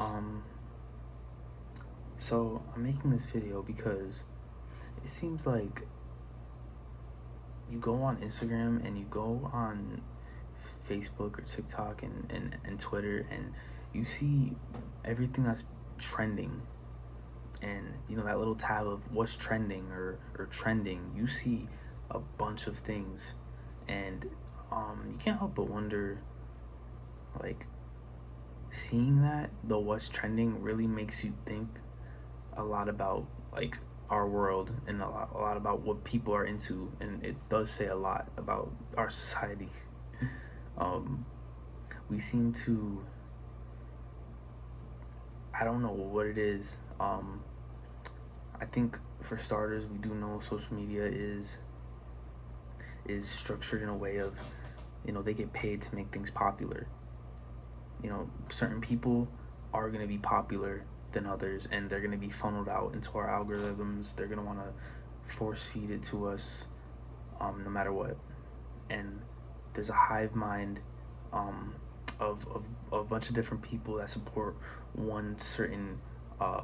Um, so I'm making this video because it seems like you go on Instagram and you go on Facebook or TikTok and Twitter, and you see everything that's trending, and that little tab of what's trending or trending, you see a bunch of things, and you can't help but wonder, like, seeing that the what's trending really makes you think a lot about, like, our world, and a lot about what people are into, and it does say a lot about our society. um we seem to, I don't know what it is. I think, for starters, we do know social media is structured in a way of, they get paid to make things popular. Certain people are going to be popular than others, and they're going to be funneled out into our algorithms. They're going to want to force feed it to us, no matter what. And there's a hive mind, of a bunch of different people that support one certain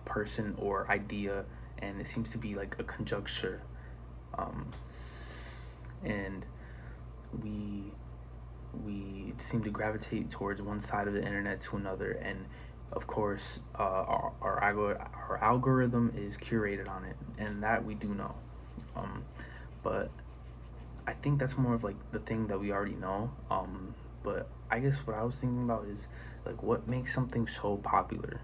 person or idea, and it seems to be like a conjuncture. And we seem to gravitate towards one side of the internet to another, and of course, our algorithm is curated on it, and that we do know. But I think that's more of like the thing that we already know. But I guess what I was thinking about is, like, what makes something so popular.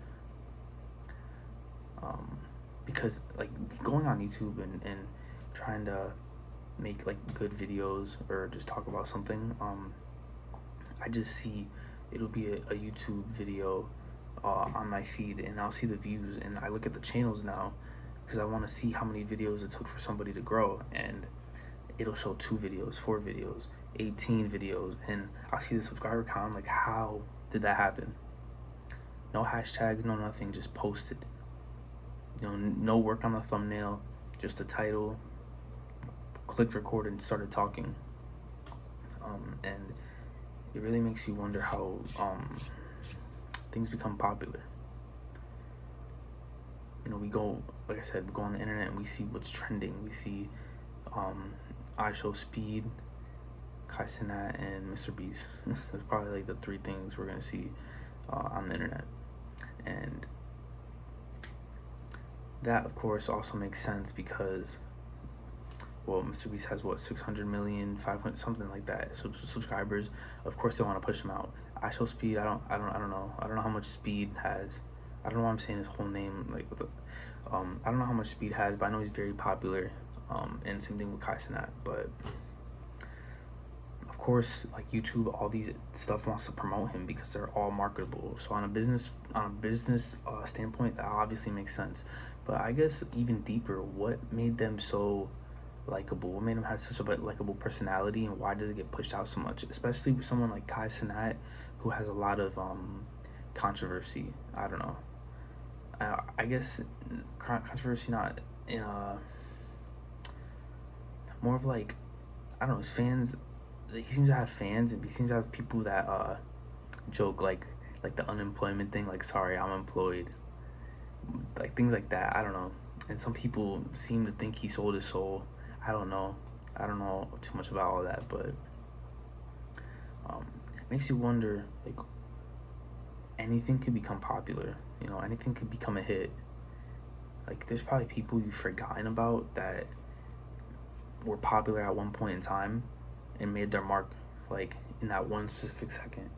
Because, like, going on YouTube and trying to make, like, good videos or just talk about something, I just see it'll be a YouTube video on my feed, and I'll see the views, and I look at the channels now because I want to see how many videos it took for somebody to grow, and it'll show 2 videos, 4 videos, 18 videos, and I'll see the subscriber count. I'm like, how did that happen? No hashtags, no nothing, just posted. No work on the thumbnail, just the title, clicked record, and started talking. And it really makes you wonder how things become popular. We go, like I said, we go on the internet and we see what's trending. We see I Show Speed, Kai Cenat, and Mr. Beast. That's probably like the 3 things we're gonna see on the internet. And that, of course, also makes sense because, well, Mr. Beast has, what, 600 million, 500, something like that, subscribers. Of course, they want to push him out. I Show Speed, I don't know. I don't know how much Speed has. I don't know why I'm saying his whole name, like, with the, I don't know how much Speed has, but I know he's very popular. And same thing with Kai Cenat. But of course, like, YouTube, all these stuff wants to promote him because they're all marketable. So on a business standpoint, that obviously makes sense. But I guess even deeper, what made them so likable? What made them have such a likable personality, and why does it get pushed out so much? Especially with someone like Kai Cenat, who has a lot of controversy. I don't know. I guess controversy, not in a, more of like, I don't know, his fans. He seems to have fans, and he seems to have people that joke like the unemployment thing, like, sorry, I'm employed, like things like that. I don't know. And some people seem to think he sold his soul. I don't know too much about all that, but it makes you wonder, like, anything could become popular. Anything could become a hit. Like, there's probably people you've forgotten about that were popular at one point in time and made their mark, like, in that one specific second.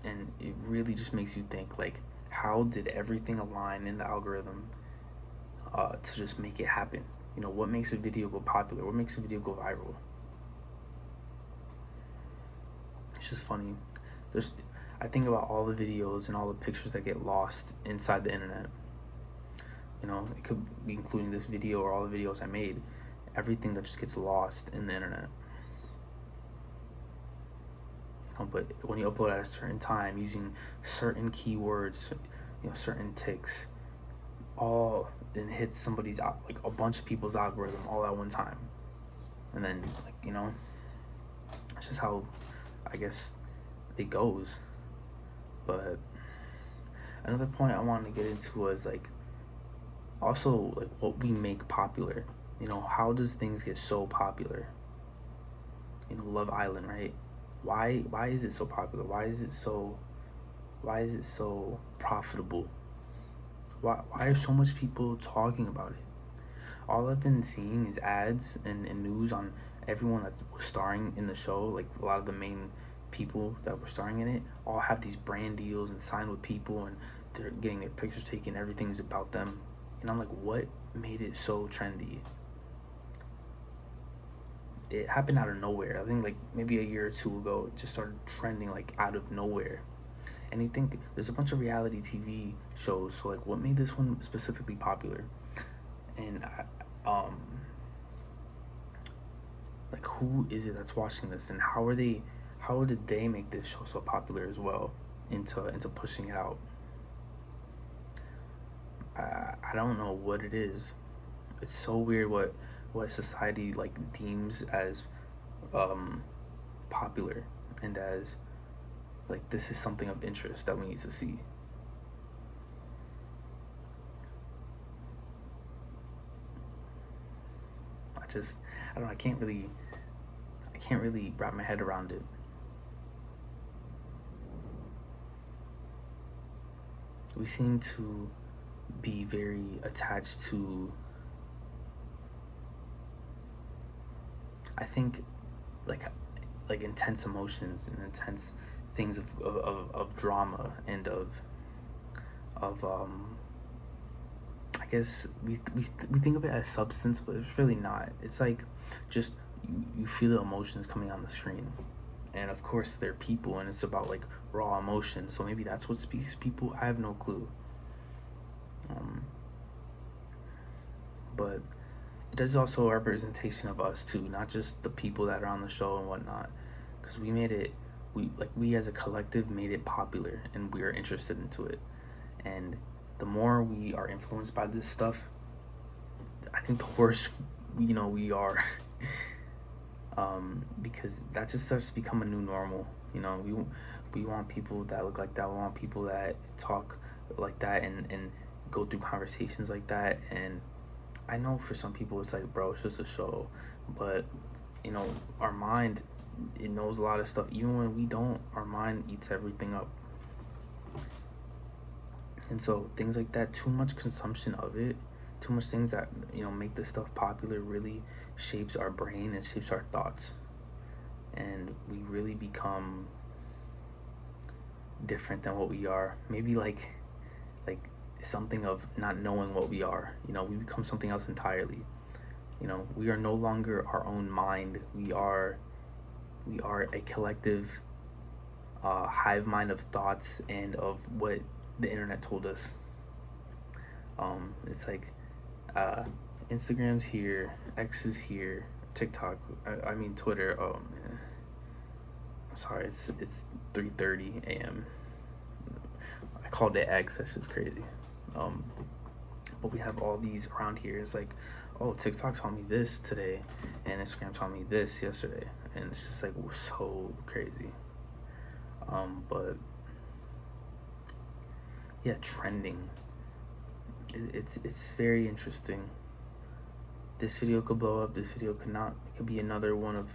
And it really just makes you think, like, how did everything align in the algorithm to just make it happen? What makes a video go popular? What makes a video go viral? It's just funny. I think about all the videos and all the pictures that get lost inside the internet. It could be including this video or all the videos I made. Everything that just gets lost in the internet. But when you upload at a certain time using certain keywords, certain ticks, all then hits somebody's, like, a bunch of people's algorithm all at one time, and then, like, it's just how, I guess, it goes. But Another point I wanted to get into was like also like what we make popular. You know, how does things get so popular? You know, Love Island, right? Why is it so popular? Why is it so profitable? Why are so much people talking about it? All I've been seeing is ads and news on everyone that was starring in the show. Like a lot of the main people that were starring in it all have these brand deals and sign with people, and they're getting their pictures taken. Everything's about them, and I'm like, what made it so trendy? It happened out of nowhere. I think like maybe a year or two ago, it just started trending like out of nowhere. And you think there's a bunch of reality TV shows, so like, what made this one specifically popular? And like, who is it that's watching this, and how did they make this show so popular as well into pushing it out? I don't know what it is. It's so weird what society like deems as popular, and as like this is something of interest that we need to see. I don't know, I can't really wrap my head around it. We seem to be very attached to, I think, like intense emotions and intense things of drama and of I guess we think of it as substance, but it's really not. It's like just you feel the emotions coming on the screen, and of course they're people, and it's about like raw emotion. So maybe that's what speaks to people. I have no clue. But it is also a representation of us too, not just the people that are on the show and whatnot, because we made it. We as a collective made it popular, and we are interested into it, and the more we are influenced by this stuff, I think the worse we are. Because that just starts to become a new normal. We want people that look like that. We want people that talk like that and go through conversations like that. And I know for some people it's like, bro, it's just a show, but our mind, it knows a lot of stuff. Even when we don't, our mind eats everything up. And so things like that, too much consumption of it, too much things that make this stuff popular, really shapes our brain and shapes our thoughts, and we really become different than what we are. Maybe like something of not knowing what we are. We become something else entirely. We are no longer our own mind. We are a collective hive mind of thoughts and of what the internet told us. It's like Instagram's here, X is here, TikTok, I mean Twitter. Oh man, I'm sorry, it's 3:30 a.m. I called it X. That's just crazy. But we have all these around here. It's like, oh, TikTok told me this today, and Instagram told me this yesterday, and it's just like so crazy. But yeah, trending. It's very interesting. This video could blow up. This video could not. It could be another one of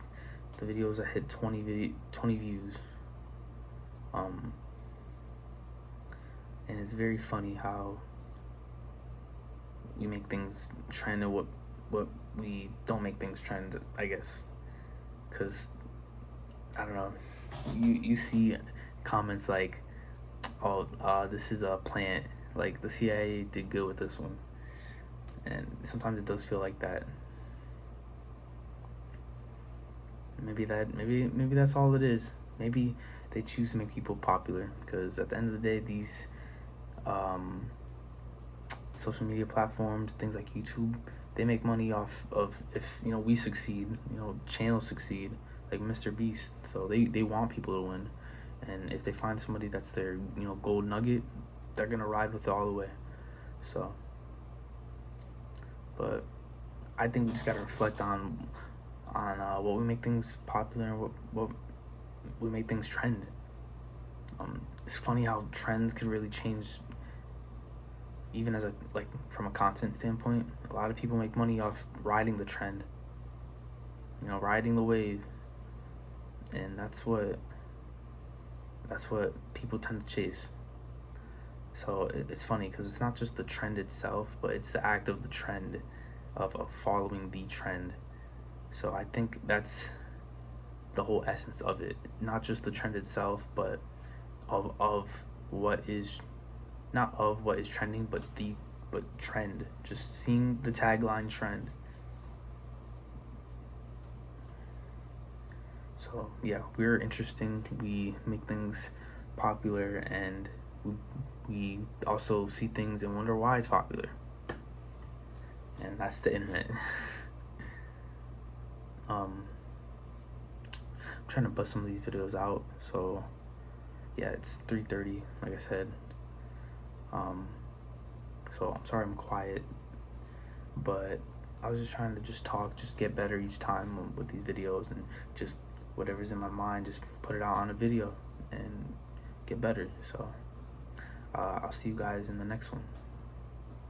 the videos that hit 20 views. And it's very funny how we make things trend and what we don't make things trend, I guess. Because I don't know. You see comments like, oh, this is a plant. Like the CIA did good with this one, and sometimes it does feel like that. Maybe that's all it is. Maybe they choose to make people popular because at the end of the day, these social media platforms, things like YouTube, they make money off of if we succeed, channels succeed, like Mr. Beast. So they want people to win, and if they find somebody that's their gold nugget, they're gonna ride with it all the way. So, but I think we just gotta reflect on what we make things popular and what we make things trend. It's funny how trends could really change even as a, like, from a content standpoint, a lot of people make money off riding the trend, you know, riding the wave. And that's what people tend to chase. So it's funny because it's not just the trend itself, but it's the act of the trend, of following the trend. So I think that's the whole essence of it, not just the trend itself, but of what is, not of what is trending, but trend, just seeing the tagline trend. So yeah, we're interesting, we make things popular, and we also see things and wonder why it's popular, and that's the internet. I'm trying to bust some of these videos out. So yeah, it's 3:30, like I said. So I'm sorry I'm quiet, but I was just trying to just talk, just get better each time with these videos, and just whatever's in my mind, just put it out on a video and get better. So I'll see you guys in the next one.